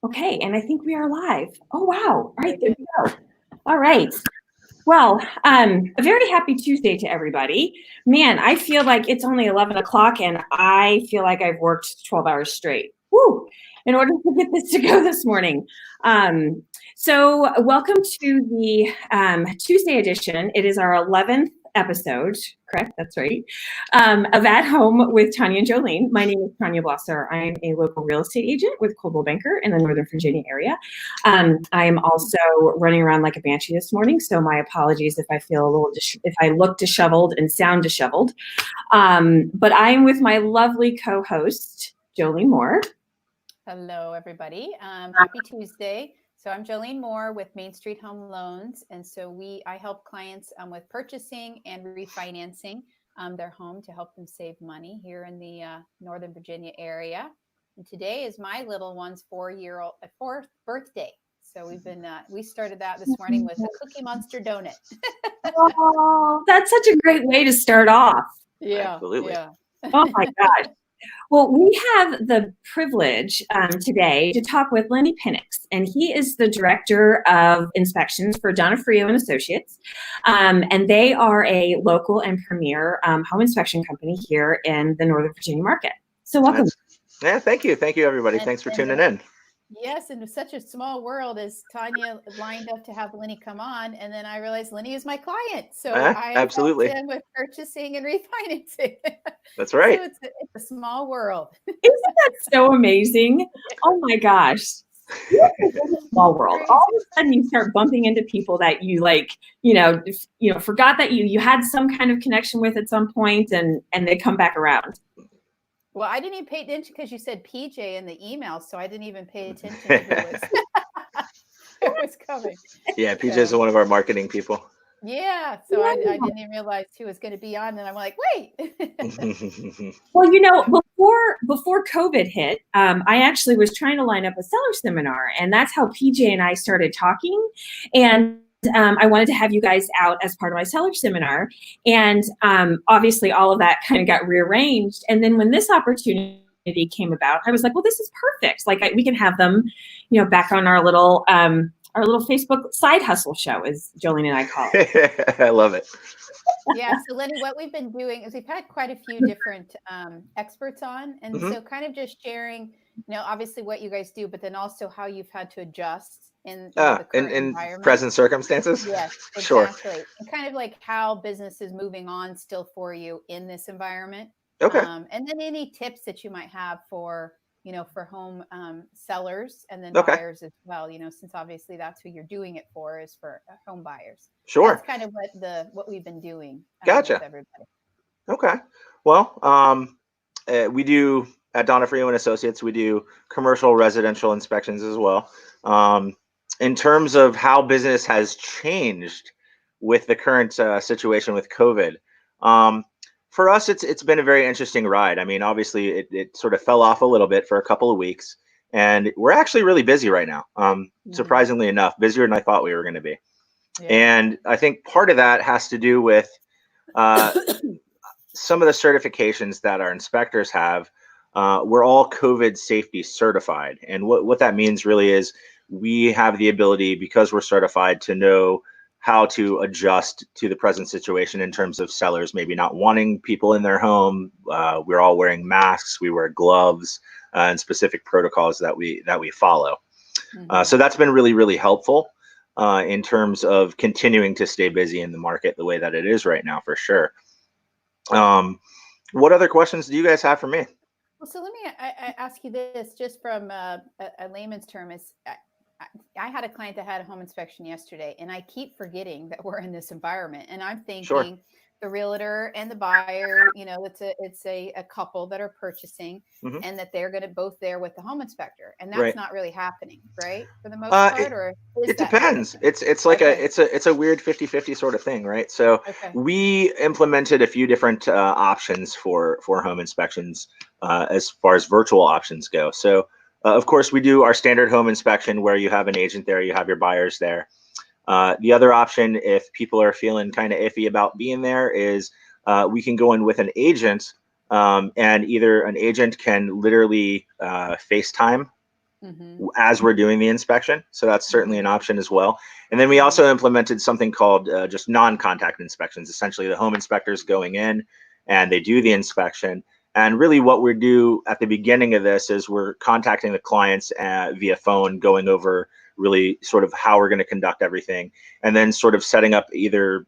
Okay, and I think we are live. Oh, wow. All right, there we go. All right. Well, a very happy Tuesday to everybody. Man, I feel like it's only 11 o'clock and I feel like I've worked 12 hours straight. Woo! In order to get this to go this morning. So welcome to the Tuesday edition. It is our 11th episode, correct? That's right. Of At Home with Tanya Jolene. My name is Tanya Blosser. I'm a local real estate agent with Coldwell Banker in the Northern Virginia area. I am also running around like a banshee this morning, so my apologies if I feel a little, if I look disheveled and sound disheveled. But I am with my lovely co-host, Jolene Moore. Hello, everybody. Happy Tuesday. So I'm Jolene Moore with Main Street Home Loans. And so I help clients with purchasing and refinancing their home to help them save money here in the Northern Virginia area. And today is my little one's fourth birthday. So we started that this morning with a Cookie Monster donut. Oh, that's such a great way to start off. Yeah, absolutely. Yeah. Oh my gosh. Well, we have the privilege today to talk with Lenny Pinnix, and he is the Director of Inspections for Donofrio Associates, and they are a local and premier home inspection company here in the Northern Virginia market. So welcome. Yeah, thank you. Thank you, everybody. Thanks for tuning in. Yes, in such a small world as Tanya lined up to have Lenny come on, and then I realized Lenny is my client, so I absolutely helped him with purchasing and refinancing. That's right. So it's a small world. Isn't that so amazing? Oh my gosh. It's a small world. All of a sudden you start bumping into people that you forgot that you had some kind of connection with at some point, and they come back around. Well, I didn't even pay attention because you said PJ in the email, so I didn't even pay attention to who was coming. Yeah, PJ is one of our marketing people. Yeah, so I didn't even realize who was going to be on, and I'm like, wait. Well, before COVID hit, I actually was trying to line up a seller seminar, and that's how PJ and I started talking. And I wanted to have you guys out as part of my seller seminar. And obviously all of that kind of got rearranged. And then when this opportunity came about, I was like, well, this is perfect. Like we can have them, back on our little Facebook side hustle show, as Jolene and I call it. I love it. Yeah. So Lenny, what we've been doing is we've had quite a few different experts on. And so kind of just sharing, obviously what you guys do, but then also how you've had to adjust in the current environment. Present circumstances. Yes, exactly. Sure. And kind of like how business is moving on still for you in this environment. Okay. And then any tips that you might have for home sellers and then buyers as well, since obviously that's who you're doing it for, is for home buyers. Sure. That's kind of what we've been doing. Gotcha. With everybody. Okay. Well, we do at Donofrio Associates, we do commercial residential inspections as well. In terms of how business has changed with the current situation with COVID, for us, it's been a very interesting ride. I mean, obviously, it sort of fell off a little bit for a couple of weeks, and we're actually really busy right now. Surprisingly enough, busier than I thought we were going to be. Yeah. And I think part of that has to do with some of the certifications that our inspectors have. We're all COVID safety certified, and what that means really is we have the ability, because we're certified, to know how to adjust to the present situation in terms of sellers maybe not wanting people in their home. We're all wearing masks, we wear gloves, and specific protocols that we follow. So that's been really, really helpful in terms of continuing to stay busy in the market the way that it is right now, for sure. What other questions do you guys have for me? Well, so let me ask you this, just from a layman's term. I had a client that had a home inspection yesterday, and I keep forgetting that we're in this environment. And I'm thinking the realtor and the buyer, it's a couple that are purchasing, and that they're going to both there with the home inspector, and that's not really happening, right? For the most part, or it depends. Happening? It's like it's a weird 50-50 sort of thing, right? So we implemented a few different options for home inspections as far as virtual options go. So of course, we do our standard home inspection where you have an agent there, you have your buyers there. The other option, if people are feeling kind of iffy about being there, is we can go in with an agent, and either an agent can literally FaceTime as we're doing the inspection. So that's certainly an option as well. And then we also implemented something called just non-contact inspections. Essentially, the home inspectors going in and they do the inspection. And really what we do at the beginning of this is we're contacting the clients via phone, going over really sort of how we're going to conduct everything, and then sort of setting up either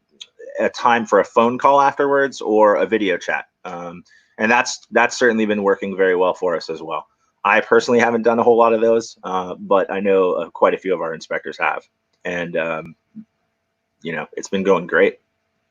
a time for a phone call afterwards or a video chat. And that's certainly been working very well for us as well. I personally haven't done a whole lot of those, but I know quite a few of our inspectors have. And, you know, it's been going great.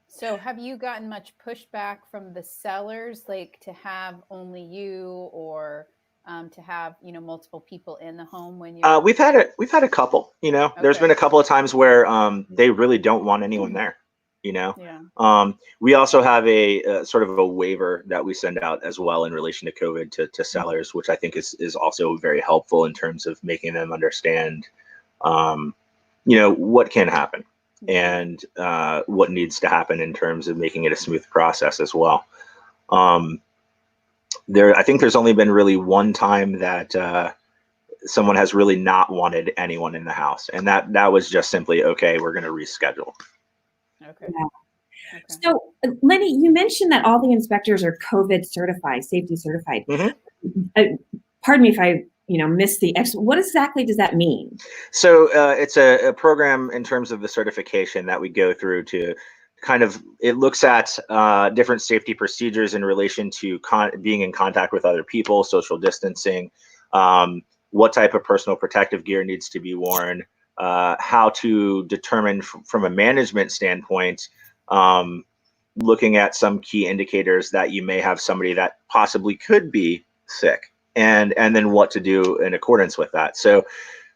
So have you gotten much pushback from the sellers, like to have only you, or to have, you know, multiple people in the home when you? We've had a couple, you know, there's been a couple of times where they really don't want anyone there, you know. Yeah. We also have a sort of a waiver that we send out as well in relation to COVID to sellers, which I think is also very helpful in terms of making them understand, you know, what can happen and what needs to happen in terms of making it a smooth process as well. I think there's only been really one time that someone has really not wanted anyone in the house, and that was just simply, okay, we're going to reschedule. Okay. Yeah. Okay. So, Lenny, you mentioned that all the inspectors are COVID certified, safety certified. Pardon me if I, you know, missed the what exactly does that mean? So it's a program in terms of the certification that we go through to kind of, it looks at different safety procedures in relation to being in contact with other people, social distancing, what type of personal protective gear needs to be worn, how to determine from a management standpoint, looking at some key indicators that you may have somebody that possibly could be sick, and then what to do in accordance with that. So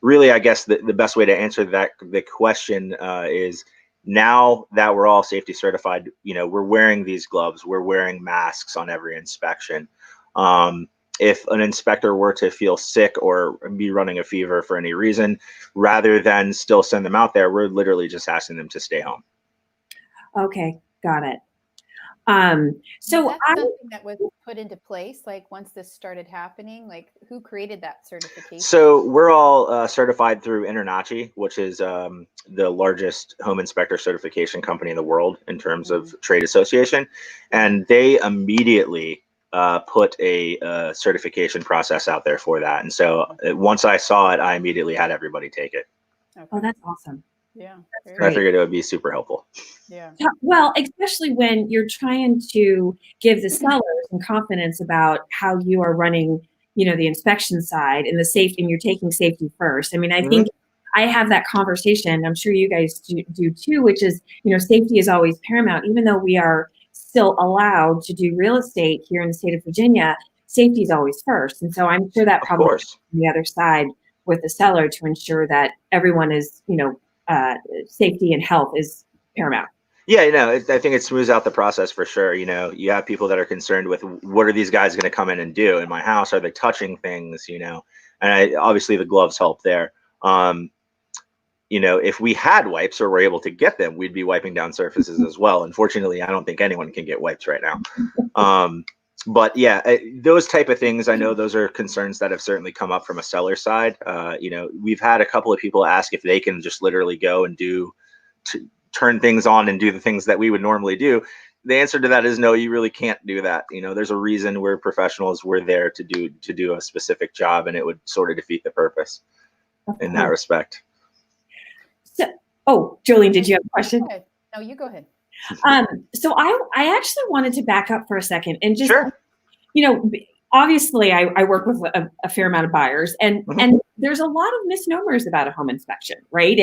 really, I guess the best way to answer the question is, now that we're all safety certified, you know, we're wearing these gloves, we're wearing masks on every inspection. If an inspector were to feel sick or be running a fever for any reason, rather than still send them out there, we're literally just asking them to stay home. Okay, got it. So that's something that was put into place, like once this started happening, like who created that certification? So we're all certified through InterNACHI, which is the largest home inspector certification company in the world in terms of trade association. And they immediately put a certification process out there for that. And so once I saw it, I immediately had everybody take it. Okay. Oh, that's awesome. Yeah. I figured it would be super helpful. Yeah. Well, especially when you're trying to give the sellers some confidence about how you are running, you know, the inspection side and the safety, and you're taking safety first. I mean, I think I have that conversation. I'm sure you guys do too, which is, you know, safety is always paramount. Even though we are still allowed to do real estate here in the state of Virginia, safety is always first. And so I'm sure that probably on the other side with the seller to ensure that everyone is, you know, safety and health is paramount. Yeah, you know, I think it smooths out the process for sure. You know, you have people that are concerned with, what are these guys going to come in and do in my house? Are they touching things? You know, and obviously the gloves help there. You know, if we had wipes or were able to get them, we'd be wiping down surfaces as well. Unfortunately, I don't think anyone can get wipes right now. But yeah, those type of things, I know those are concerns that have certainly come up from a seller side. You know, we've had a couple of people ask if they can just literally go and turn things on and do the things that we would normally do. The answer to that is no, you really can't do that. You know, there's a reason we're professionals. We're there to do a specific job, and it would sort of defeat the purpose in that respect. So, Jolene, did you have a question? No, you go ahead. So I actually wanted to back up for a second and just, you know, obviously I work with a fair amount of buyers, and there's a lot of misnomers about a home inspection, right?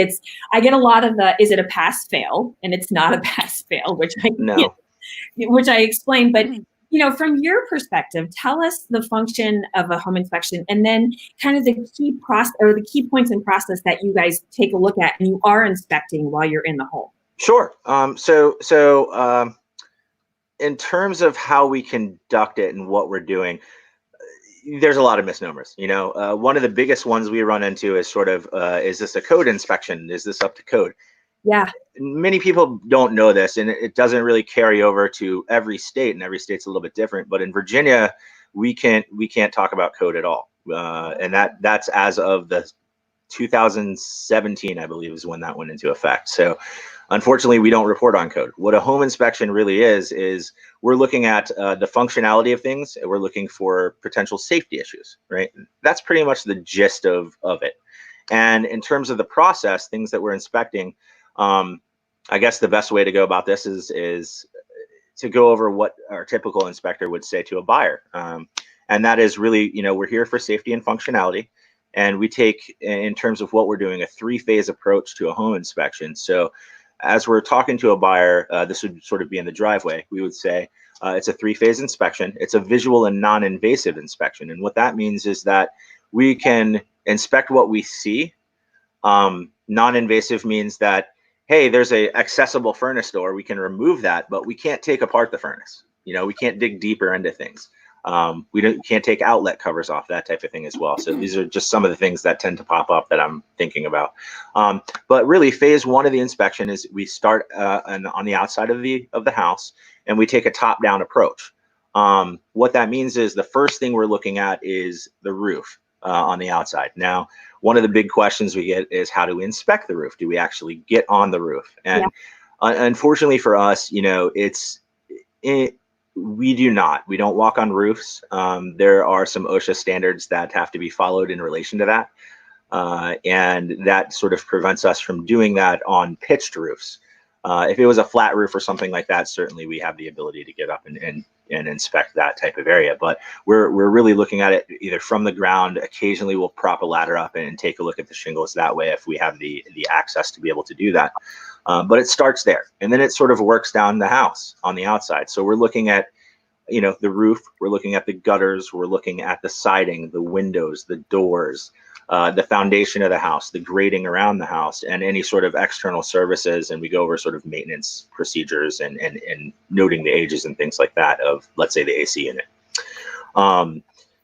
I get a lot of is it a pass fail? And it's not a pass fail, which I explained, but you know, from your perspective, tell us the function of a home inspection, and then kind of the key process or the key points in process that you guys take a look at and you are inspecting while you're in the home. Sure. So in terms of how we conduct it and what we're doing, there's a lot of misnomers. You know, one of the biggest ones we run into is sort of, is this a code inspection? Is this up to code? Yeah. Many people don't know this, and it doesn't really carry over to every state, and every state's a little bit different. But in Virginia, we can't talk about code at all. And that's as of the 2017, I believe, is when that went into effect. So unfortunately, we don't report on code. What a home inspection really is we're looking at the functionality of things, and we're looking for potential safety issues, right? That's pretty much the gist of it. And in terms of the process, things that we're inspecting, I guess the best way to go about this is to go over what our typical inspector would say to a buyer. And that is really, we're here for safety and functionality. And we take, in terms of what we're doing, a 3-phase approach to a home inspection. So as we're talking to a buyer, this would sort of be in the driveway, we would say it's a 3-phase inspection. It's a visual and non-invasive inspection. And what that means is that we can inspect what we see. Non-invasive means that, hey, there's a accessible furnace door. We can remove that, but we can't take apart the furnace. We can't dig deeper into things. We can't take outlet covers off, that type of thing as well. So these are just some of the things that tend to pop up that I'm thinking about. But really, phase 1 of the inspection is we start on the outside of the house, and we take a top-down approach. What that means is the first thing we're looking at is the roof on the outside. Now, one of the big questions we get is, how do we inspect the roof? Do we actually get on the roof? And unfortunately for us, we do not. We don't walk on roofs. There are some OSHA standards that have to be followed in relation to that. And that sort of prevents us from doing that on pitched roofs. If it was a flat roof or something like that, certainly we have the ability to get up and inspect that type of area. But we're really looking at it either from the ground. Occasionally we'll prop a ladder up and take a look at the shingles that way if we have the access to be able to do that. But it starts there, and then it sort of works down the house on the outside. So we're looking at, the roof, we're looking at the gutters, we're looking at the siding, the windows, the doors, the foundation of the house, the grading around the house, and any sort of external services. And we go over sort of maintenance procedures and noting the ages and things like that of, let's say, the AC unit.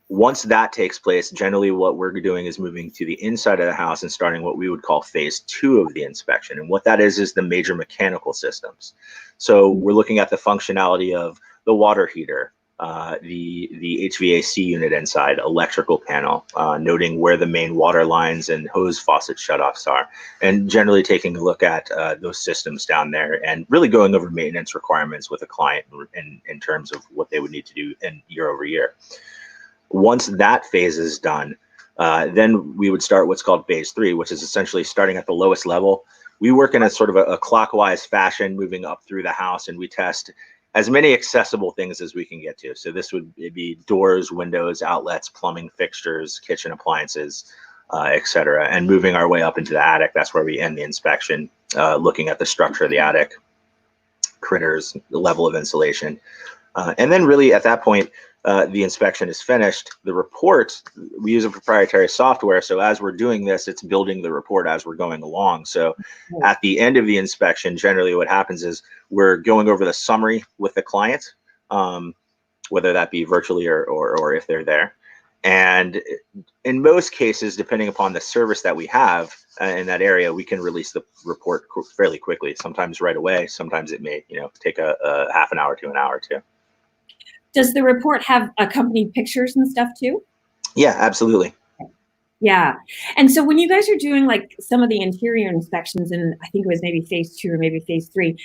Once that takes place, generally what we're doing is moving to the inside of the house and starting what we would call phase 2 of the inspection. And what that is the major mechanical systems. So we're looking at the functionality of the water heater, the HVAC unit inside, electrical panel, noting where the main water lines and hose faucet shutoffs are, and generally taking a look at those systems down there and really going over maintenance requirements with a client in terms of what they would need to do year over year. Once that phase is done, then we would start what's called phase 3, which is essentially starting at the lowest level. We work in a sort of a clockwise fashion, moving up through the house, and we test as many accessible things as we can get to. So this would be doors, windows, outlets, plumbing fixtures, kitchen appliances, etc. And moving our way up into the attic, that's where we end the inspection, looking at the structure of the attic, critters, the level of insulation. And then really at that point, the inspection is finished. The report, we use a proprietary software. So as we're doing this, it's building the report as we're going along. So at the end of the inspection, generally what happens is we're going over the summary with the client, whether that be virtually or if they're there. And in most cases, depending upon the service that we have in that area, we can release the report fairly quickly, sometimes right away. Sometimes it may take a half an hour to an hour or two. Does the report have accompanied pictures and stuff too? Yeah, absolutely. Yeah. And so when you guys are doing like some of the interior inspections, and I think it was maybe phase 2 or maybe phase 3,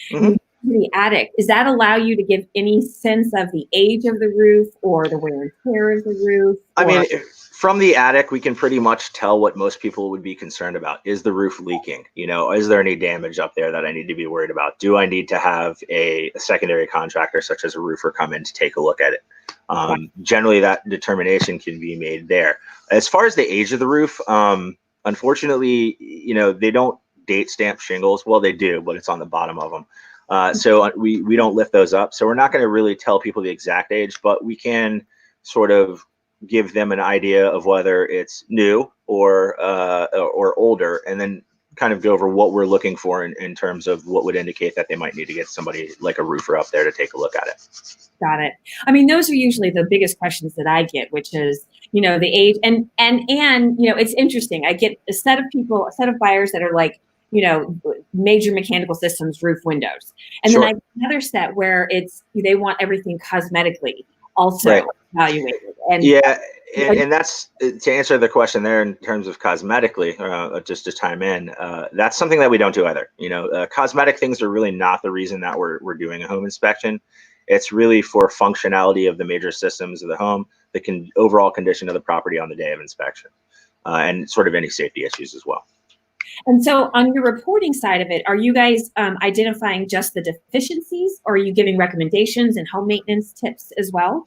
the attic, does that allow you to give any sense of the age of the roof or the wear and tear of the roof? I mean, from the attic, we can pretty much tell what most people would be concerned about. Is the roof leaking? Is there any damage up there that I need to be worried about? Do I need to have a secondary contractor, such as a roofer, come in to take a look at it? Generally, that determination can be made there. As far as the age of the roof, unfortunately, they don't date stamp shingles. Well, they do, but it's on the bottom of them. So we don't lift those up. So we're not going to really tell people the exact age, but we can sort of give them an idea of whether it's new or older, and then kind of go over what we're looking for in terms of what would indicate that they might need to get somebody like a roofer up there to take a look at it. Got it. I mean, those are usually the biggest questions that I get, which is, the age and it's interesting. I get a set of buyers that are like, major mechanical systems, roof, windows. And then I get another set where they want everything cosmetically also evaluated. And yeah, and that's to answer the question there in terms of cosmetically, just to chime in, that's something that we don't do either. Cosmetic things are really not the reason that we're doing a home inspection. It's really for functionality of the major systems of the home, the overall condition of the property on the day of inspection, and sort of any safety issues as well. And so on your reporting side of it, are you guys identifying just the deficiencies, or are you giving recommendations and home maintenance tips as well?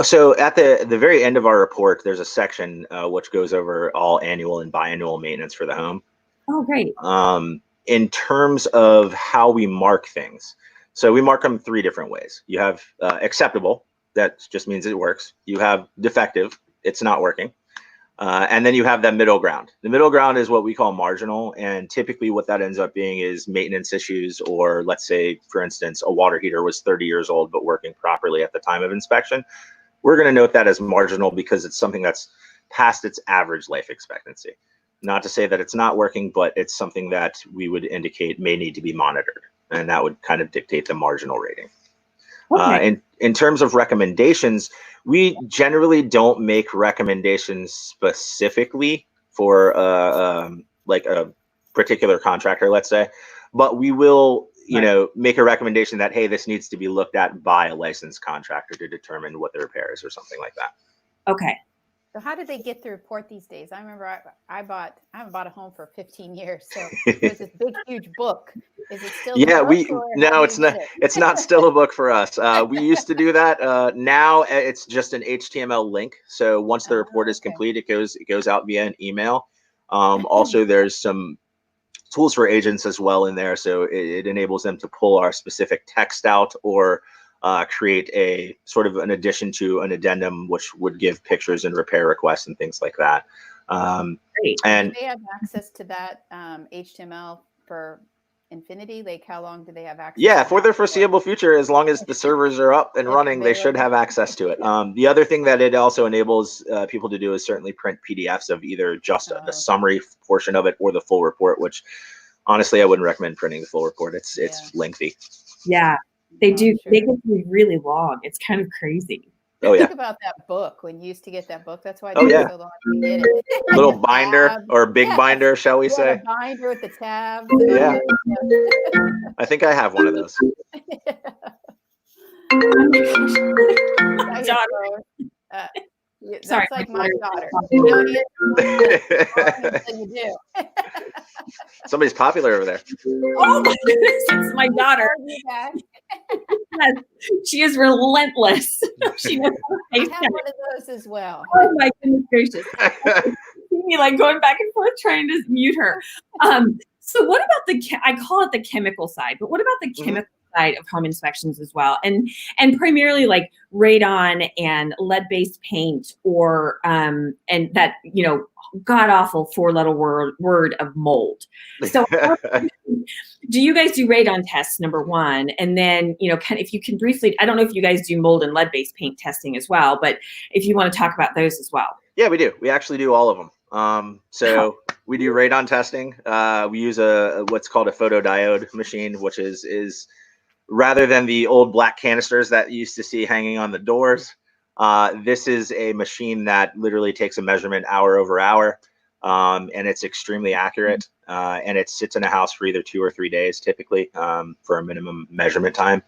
So at the very end of our report, there's a section which goes over all annual and biannual maintenance for the home. Oh, great. In terms of how we mark things, so we mark them 3 different ways. You have acceptable, that just means it works. You have defective, it's not working. And then you have that middle ground. The middle ground is what we call marginal, and typically what that ends up being is maintenance issues, or let's say, for instance, a water heater was 30 years old but working properly at the time of inspection. We're going to note that as marginal because it's something that's past its average life expectancy. Not to say that it's not working, but it's something that we would indicate may need to be monitored, and that would kind of dictate the marginal rating. Okay. In terms of recommendations, we generally don't make recommendations specifically for like a particular contractor, let's say, but we will, make a recommendation that, hey, this needs to be looked at by a licensed contractor to determine what the repair is or something like that. Okay. So how did they get the report these days? I remember I haven't bought a home for 15 years. So there's this big, huge book. Is it still Yeah, the book, no, it's not. It's not still a book for us. We used to do that. Now it's just an HTML link. So once the report is complete, it goes out via an email. Also, there's some tools for agents as well in there. So it enables them to pull our specific text out, or create a sort of an addition to an addendum, which would give pictures and repair requests and things like that. Great. And do they have access to that HTML for infinity? Like, how long do they have access? Yeah, to for that the foreseeable future, as long as the servers are up and running, they should have access to it. The other thing that it also enables people to do is certainly print PDFs of either just the summary portion of it or the full report, which honestly, I wouldn't recommend printing the full report. It's lengthy. Yeah, they do. Sure. They can be really long. It's kind of crazy. Oh, yeah. Think about that book when you used to get that book. That's why it Oh, took yeah. so long to get it. Little binder or big binder, shall we say? A binder with the tabs. Yeah. I think I have one of those. That's Sorry, like my daughter. You You do. Somebody's popular over there. Oh my goodness, it's my daughter. Yes, she is relentless. She knows how to I have one of those as well. Oh my goodness gracious. Me like going back and forth trying to mute her. So what about I call it the chemical side, but what about the chemical side of home inspections as well? And primarily like radon and lead-based paint, or and that, god awful 4-letter word of mold. So do you guys do radon tests, number one? And then, if you can briefly, I don't know if you guys do mold and lead-based paint testing as well, but if you want to talk about those as well. Yeah, we do. We actually do all of them. So we do radon testing. We use what's called a photodiode machine, which is rather than the old black canisters that you used to see hanging on the doors. This is a machine that literally takes a measurement hour over hour, and it's extremely accurate. And it sits in a house for either 2 or 3 days, typically, for a minimum measurement time.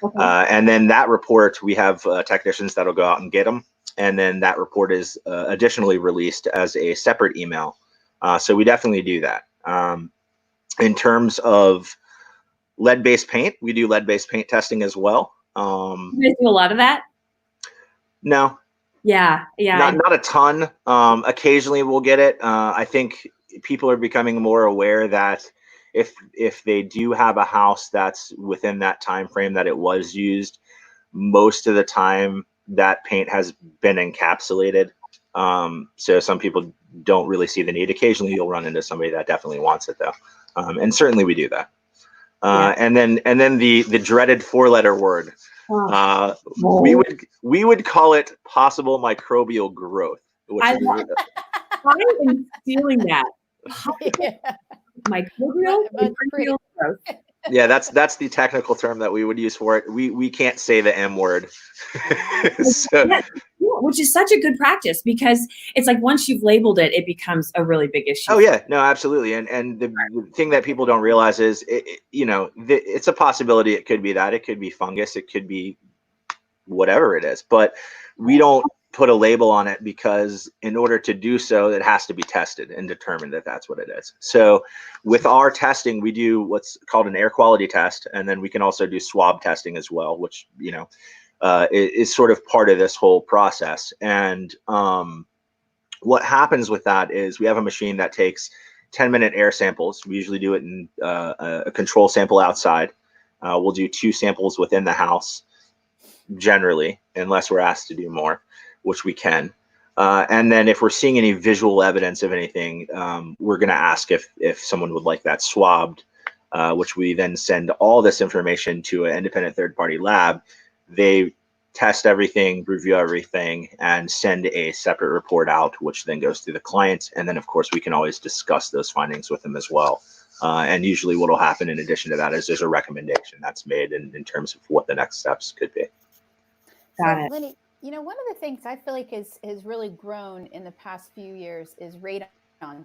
Okay. And then that report, we have technicians that'll go out and get them. And then that report is additionally released as a separate email. So we definitely do that. In terms of lead-based paint, we do lead-based paint testing as well. You guys do a lot of that? No. Yeah. Not a ton. Occasionally we'll get it. I think people are becoming more aware that if they do have a house that's within that time frame that it was used, most of the time that paint has been encapsulated. So some people don't really see the need. Occasionally you'll run into somebody that definitely wants it though. And certainly we do that. And then the dreaded 4-letter word. We would call it possible microbial growth. Which I am stealing that. Microbial growth. Yeah, that's the technical term that we would use for it. We can't say the M word. So, Yeah, which is such a good practice because it's like once you've labeled it, it becomes a really big issue. oh yeah, no, absolutely. And the thing that people don't realize is, it's a possibility. It could be that. It could be fungus. It could be whatever it is. But we don't put a label on it because in order to do so, it has to be tested and determined that that's what it is. So with our testing, we do what's called an air quality test. And then we can also do swab testing as well, which, is sort of part of this whole process. And what happens with that is we have a machine that takes 10-minute air samples. We usually do it in a control sample outside. We'll do 2 samples within the house, generally, unless we're asked to do more, which we can. And then if we're seeing any visual evidence of anything, we're going to ask if someone would like that swabbed, which we then send all this information to an independent third-party lab. They test everything, review everything, and send a separate report out, which then goes through the client. And then, of course, we can always discuss those findings with them as well. And usually what will happen in addition to that is there's a recommendation that's made in terms of what the next steps could be. Got it. Lenny, one of the things I feel like has really grown in the past few years is radon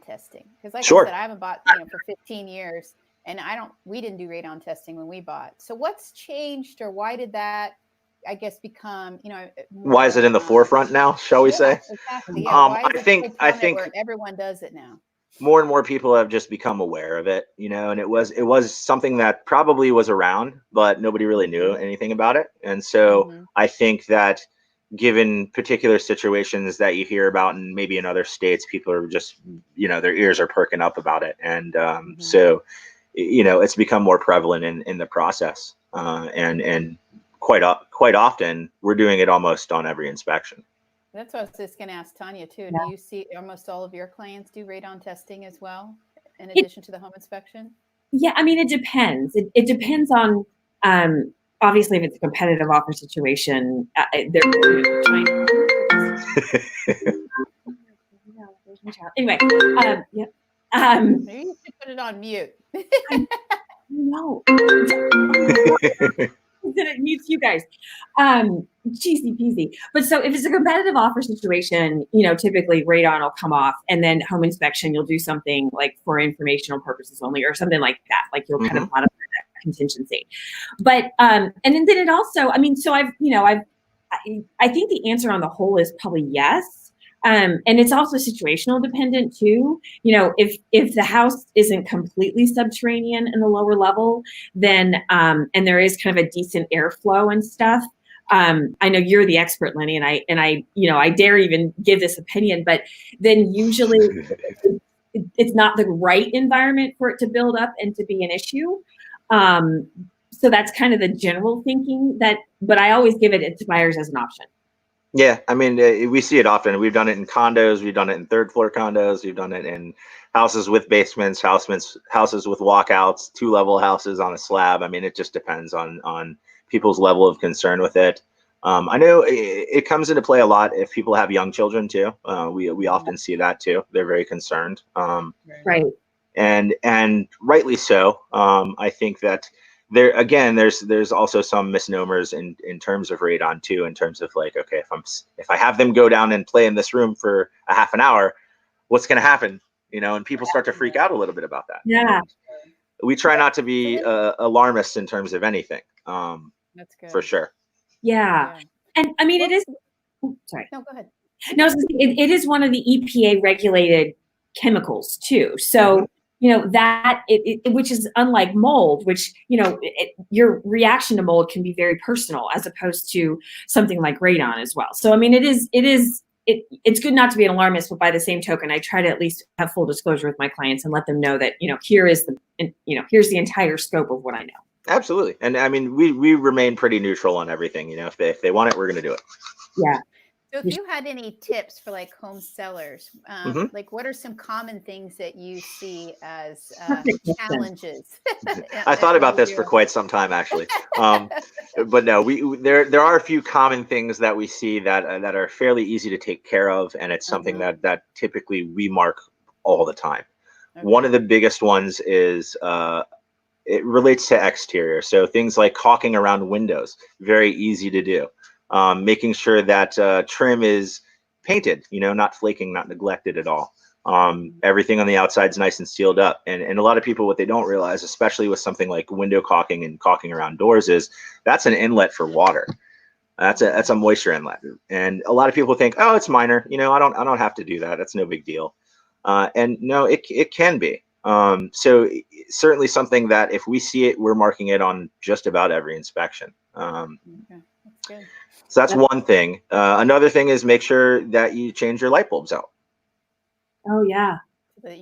testing. Because like Sure. I said, I haven't bought for 15 years, and we didn't do radon testing when we bought. So what's changed, or why did that, I guess, become, more, why is it in the forefront now, shall we say? Exactly. Yeah. Why is I think where everyone does it now? More and more people have just become aware of it, and it was something that probably was around, but nobody really knew anything about it. And so I think that given particular situations that you hear about, and maybe in other states, people are just, their ears are perking up about it. And so, it's become more prevalent in the process. And quite often we're doing it almost on every inspection. That's what I was just going to ask Tanya too. Yeah. Do you see almost all of your clients do radon testing as well, in addition to the home inspection? Yeah, I mean, it depends. It depends on, obviously, if it's a competitive offer situation, they're trying. Anyway, yeah. Maybe you should put it on mute. No. Then it mutes you guys. Cheesy peasy. But so if it's a competitive offer situation, typically radon will come off, and then home inspection, you'll do something like for informational purposes only, or something like that. Like you'll kind of modify that contingency. But and then it also, so I think the answer on the whole is probably yes. And it's also situational dependent too. If the house isn't completely subterranean in the lower level, then and there is kind of a decent airflow and stuff. I know you're the expert, Lenny, and I dare even give this opinion, but then usually it's not the right environment for it to build up and to be an issue. So that's kind of the general thinking but I always give it to buyers as an option. Yeah, we see it often. We've done it in condos. We've done it in third floor condos. We've done it in houses with basements, houses with walkouts, 2-level houses on a slab. It just depends on people's level of concern with it. I know it comes into play a lot if people have young children too. We often see that too. They're very concerned. Right. And rightly so. I think that there's also some misnomers in terms of radon too, in terms of like, okay, if I have them go down and play in this room for a half an hour, what's going to happen? And people start to freak out a little bit about that. Yeah. We try not to be alarmists in terms of anything. That's good. For sure. Yeah. And it is, sorry. No, go ahead. No, it is one of the EPA regulated chemicals too. So, that which is unlike mold, which, your reaction to mold can be very personal as opposed to something like radon as well. So, it's good not to be an alarmist, but by the same token, I try to at least have full disclosure with my clients and let them know that, here's the entire scope of what I know. Absolutely. And we remain pretty neutral on everything. If they want it, we're going to do it. Yeah. So if you had any tips for like home sellers, like what are some common things that you see as challenges? I thought about this for quite some time, actually. But no, there are a few common things that we see that are fairly easy to take care of. And it's something that typically we mark all the time. Okay. One of the biggest ones is it relates to exterior. So things like caulking around windows, very easy to do. Making sure that trim is painted, not flaking, not neglected at all. Everything on the outside is nice and sealed up. And a lot of people, what they don't realize, especially with something like window caulking and caulking around doors, is that's an inlet for water. That's a moisture inlet. And a lot of people think, oh, it's minor. I don't have to do that. That's no big deal. And no, it can be. So certainly something that if we see it, we're marking it on just about every inspection. Okay, that's good. So that's one thing. Another thing is make sure that you change your light bulbs out. Oh, yeah. That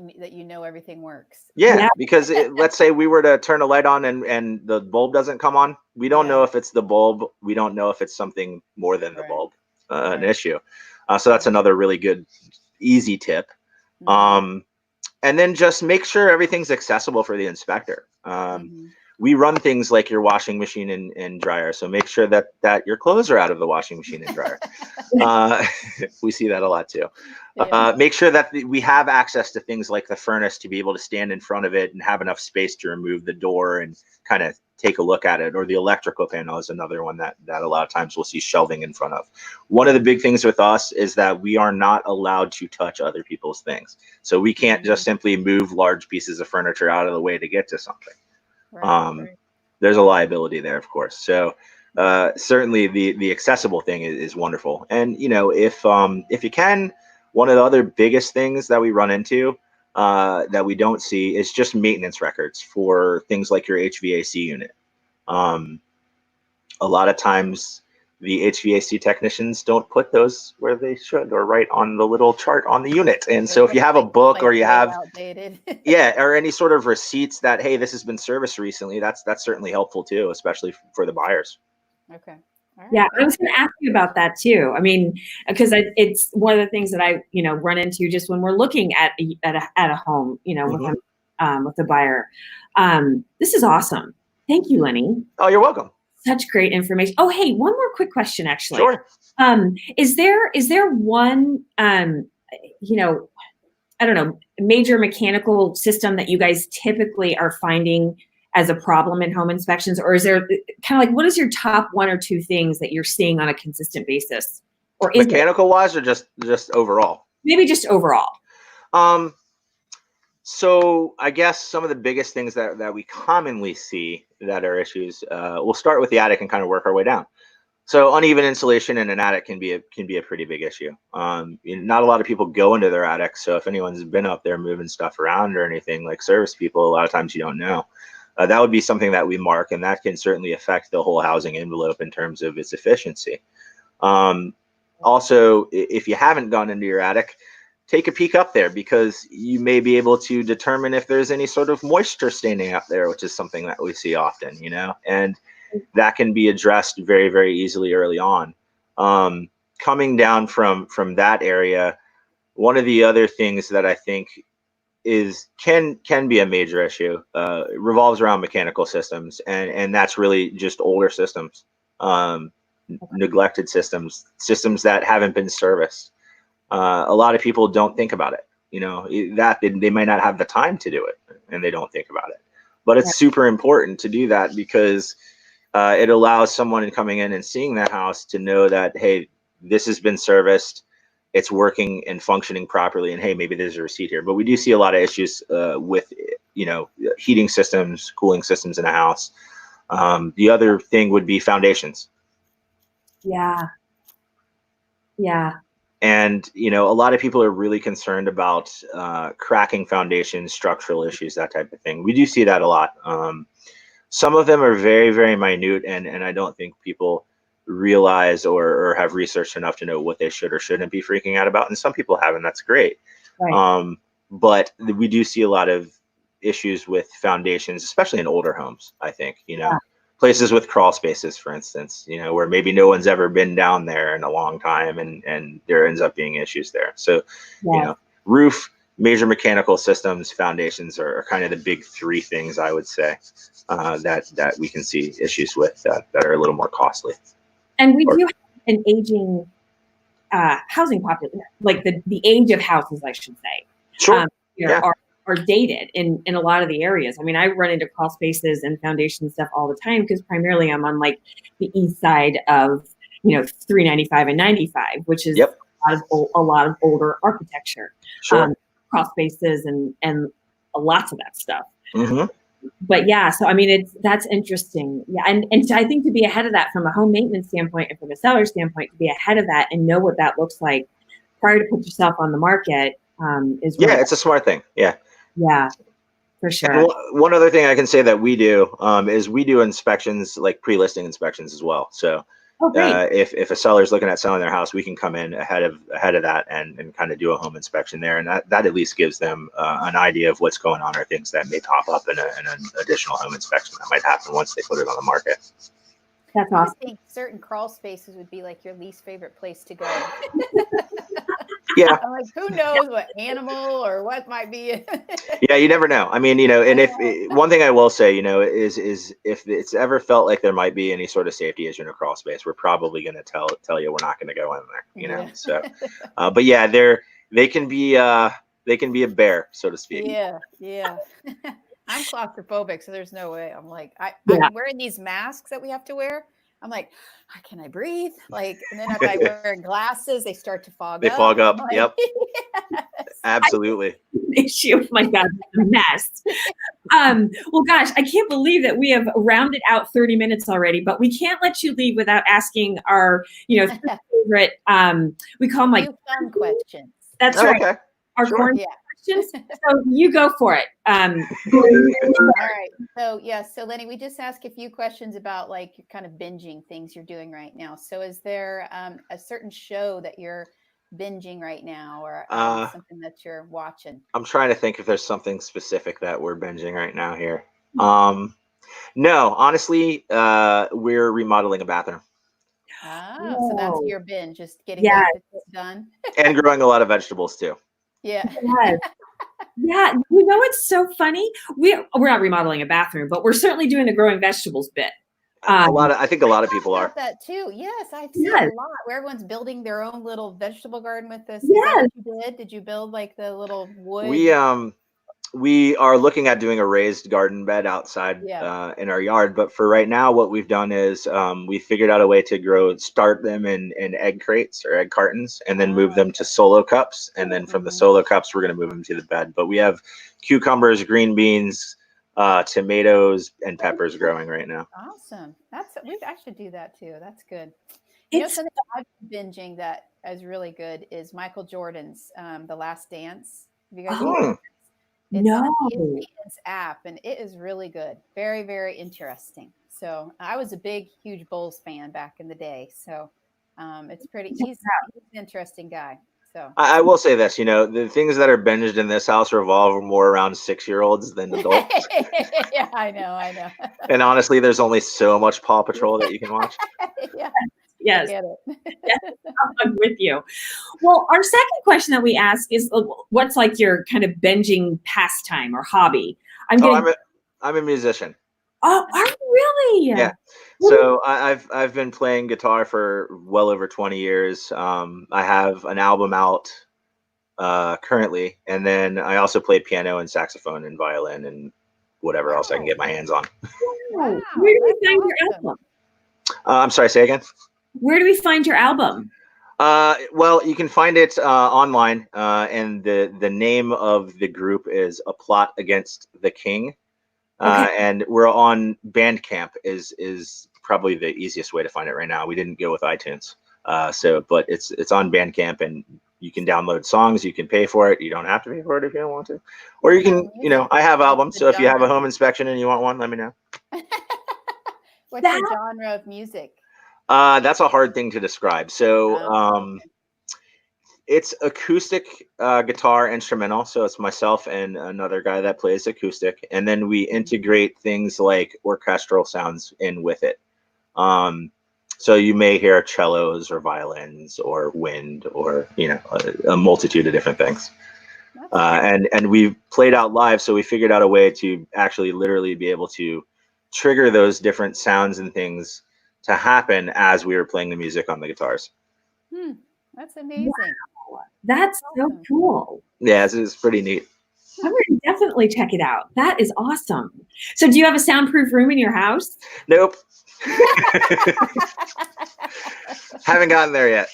everything works. Yeah. Because let's say we were to turn a light on and the bulb doesn't come on. We don't know if it's the bulb. We don't know if it's something more than the bulb, an issue. So that's another really good, easy tip. And then just make sure everything's accessible for the inspector. We run things like your washing machine and dryer. So make sure that your clothes are out of the washing machine and dryer. We see that a lot too. Make sure that we have access to things like the furnace to be able to stand in front of it and have enough space to remove the door and kind of take a look at it. Or the electrical panel is another one that a lot of times we'll see shelving in front of. One of the big things with us is that we are not allowed to touch other people's things. So we can't just simply move large pieces of furniture out of the way to get to something. There's a liability there, of course. So certainly the accessible thing is wonderful. And if you can, one of the other biggest things that we run into that we don't see is just maintenance records for things like your HVAC unit. A lot of times the HVAC technicians don't put those where they should, or right on the little chart on the unit. And so if you have a book or you have outdated. or any sort of receipts that, hey, this has been serviced recently, that's certainly helpful too, especially for the buyers. Okay. All right. Yeah, I was going to ask you about that too. I mean, because it's one of the things that I run into just when we're looking at a home, with the buyer. This is awesome. Thank you, Lenny. Oh, you're welcome. Such great information. Oh, hey, one more quick question, actually. Sure. Is there one, I don't know, major mechanical system that you guys typically are finding as a problem in home inspections? Or is there kind of like, what is your top one or two things that you're seeing on a consistent basis? Or is mechanical wise, or just overall? Maybe just overall. So I guess some of the biggest things that we commonly see that are issues, we'll start with the attic and kind of work our way down. So uneven insulation in an attic can be a pretty big issue. Not a lot of people go into their attic. So if anyone's been up there moving stuff around or anything, like service people, a lot of times you don't know. That would be something that we mark, and that can certainly affect the whole housing envelope in terms of its efficiency. Also, if you haven't gone into your attic, take a peek up there, because you may be able to determine if there's any sort of moisture staining up there, which is something that we see often, and that can be addressed very, very easily early on. Coming down from that area, one of the other things that I think can be a major issue revolves around mechanical systems, and that's really just older systems, neglected systems that haven't been serviced. A lot of people don't think about it, that they might not have the time to do it, and they don't think about it. But it's super important to do that, because it allows someone coming in and seeing that house to know that, hey, this has been serviced, it's working and functioning properly, and hey, maybe there's a receipt here. But we do see a lot of issues with heating systems, cooling systems in a house. The other thing would be foundations. Yeah. And a lot of people are really concerned about cracking foundations, structural issues, that type of thing. We do see that a lot. Some of them are very, very minute, and I don't think people realize or have researched enough to know what they should or shouldn't be freaking out about. And some people have, and that's great. Right. But we do see a lot of issues with foundations, especially in older homes, I think, places with crawl spaces, for instance, where maybe no one's ever been down there in a long time, and there ends up being issues there. So, roof, major mechanical systems, foundations are kind of the big three things, I would say, that we can see issues with that are a little more costly. And we do have an aging housing population, like the age of houses, I should say. Sure. are dated in a lot of the areas. I mean, I run into crawl spaces and foundation stuff all the time because primarily I'm on like the east side of 395 and 95, which is Yep. a lot of older architecture, Sure. crawl spaces and lots of that stuff. Mm-hmm. But yeah, so I mean, that's interesting. Yeah, and I think to be ahead of that from a home maintenance standpoint and from a seller standpoint, to be ahead of that and know what that looks like prior to put yourself on the market is really, it's a smart thing. Yeah, for sure. And one other thing I can say that we do is we do inspections, like pre-listing inspections as well. So if a seller's looking at selling their house, we can come in ahead of that and kind of do a home inspection there, and that at least gives them an idea of what's going on or things that may pop up in an additional home inspection that might happen once they put it on the market. That's awesome. I think certain crawl spaces would be like your least favorite place to go. Yeah. I'm like, who knows what animal or what might be. Yeah, you never know. I mean, and if one thing I will say, is if it's ever felt like there might be any sort of safety issue in a crawl space, we're probably going to tell you we're not going to go in there. Yeah. So, but yeah, they can be a bear, so to speak. Yeah. I'm claustrophobic, so there's no way. I'm like, I'm wearing these masks that we have to wear. I'm like, can I breathe? Like, and then if I wear glasses, they start to fog up. They fog up. Like, Yep. Yes. Absolutely. Issue. Oh my God, it's a mess. Well, gosh, I can't believe that we have rounded out 30 minutes already, but we can't let you leave without asking our, favorite, we call them like fun questions. That's right. Okay. Our corn questions. So you go for it. All right. So Lenny, we just asked a few questions about like kind of binging things you're doing right now. So is there a certain show that you're binging right now, or something that you're watching? I'm trying to think if there's something specific that we're binging right now here. No, honestly, we're remodeling a bathroom. So that's your binge, just getting it done. And growing a lot of vegetables too. Yeah. Yeah, it's so funny. We're not remodeling a bathroom, but we're certainly doing the growing vegetables bit. I think a lot of people are. That too. Yes, I've seen a lot where everyone's building their own little vegetable garden with this. Yes. Is that what you did? Did you build like the little wood? We are looking at doing a raised garden bed outside in our yard, but for right now, what we've done is we figured out a way to start them in egg crates or egg cartons, and then move them to solo cups, and then from the solo cups, we're going to move them to the bed. But we have cucumbers, green beans, tomatoes, and peppers growing right now. Awesome. I should do that too. That's good. Something I've been binging that is really good is Michael Jordan's The Last Dance. Have you guys seen it? It's on the ESPN's app, and it is really good. Very, very interesting. So I was a huge Bulls fan back in the day. So it's he's an interesting guy. So I will say this, the things that are binged in this house revolve more around 6-year-olds than adults. Yeah, I know. And honestly, there's only so much Paw Patrol that you can watch. Yeah. Yes. I get it. Yes, I'm with you. Well, our second question that we ask is, what's like your kind of binging pastime or hobby? I'm a musician. Oh, are you really? Yeah. So I've been playing guitar for well over 20 years. I have an album out currently, and then I also play piano and saxophone and violin and whatever else I can get my hands on. Wow. Where do we find your album? I'm sorry, say again? Where do we find your album? Well, you can find it online, and the name of the group is A Plot Against the King. And we're on Bandcamp is probably the easiest way to find it right now. We didn't go with iTunes. But it's on Bandcamp, and you can download songs. You can pay for it. You don't have to pay for it if you don't want to. Or you can, I have albums. So if you have a home inspection and you want one, let me know. What's the genre of music? That's a hard thing to describe. So it's acoustic guitar instrumental. So it's myself and another guy that plays acoustic. And then we integrate things like orchestral sounds in with it. So you may hear cellos or violins or wind or, a multitude of different things. And we played out live. So we figured out a way to actually literally be able to trigger those different sounds and things to happen as we were playing the music on the guitars. That's amazing. Wow. That's so cool. Yeah, it's pretty neat. I'm going to definitely check it out. That is awesome. So do you have a soundproof room in your house? Nope. Haven't gotten there yet.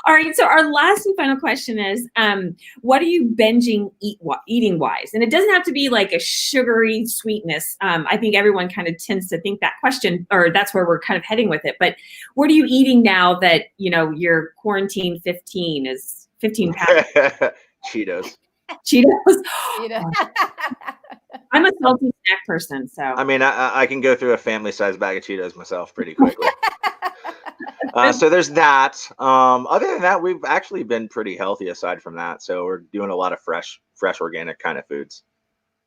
All right. So our last and final question is, what are you binging eating wise? And it doesn't have to be like a sugary sweetness. I think everyone kind of tends to think that question, or that's where we're kind of heading with it. But what are you eating now that, your quarantine 15 is 15 pounds? Cheetos. Cheetos. know. I'm a salty snack person, so. I mean, I can go through a family-sized bag of Cheetos myself pretty quickly. So there's that. Other than that, we've actually been pretty healthy aside from that. So we're doing a lot of fresh organic kind of foods.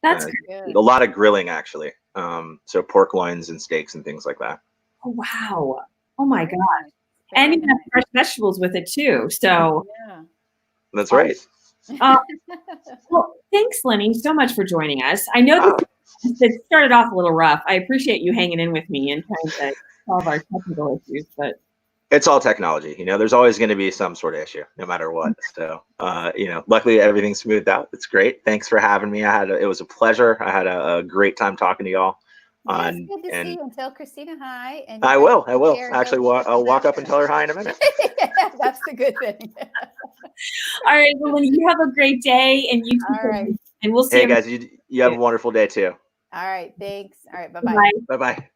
That's good. A lot of grilling, actually. So pork loins and steaks and things like that. Oh, wow. Oh, my Very God. nice. And Very you have fresh vegetables with it, too. So, Yeah. That's right. well, thanks, Lenny, so much for joining us. I know this started off a little rough. I appreciate you hanging in with me and trying to solve our technical issues, but It's all technology. There's always going to be some sort of issue, no matter what. So, luckily everything's smoothed out. It's great. Thanks for having me. It was a pleasure. I had a great time talking to y'all. Yes, good to see you. And tell Christina hi. And I will. share Actually, those I'll walk up and tell her hi in a minute. That's the good thing. all right, well, Lenny, you have a great day, and you All right. and we'll see Hey guys, you have a wonderful day too. All right. Thanks. All right. Bye-bye. Bye. Bye-bye.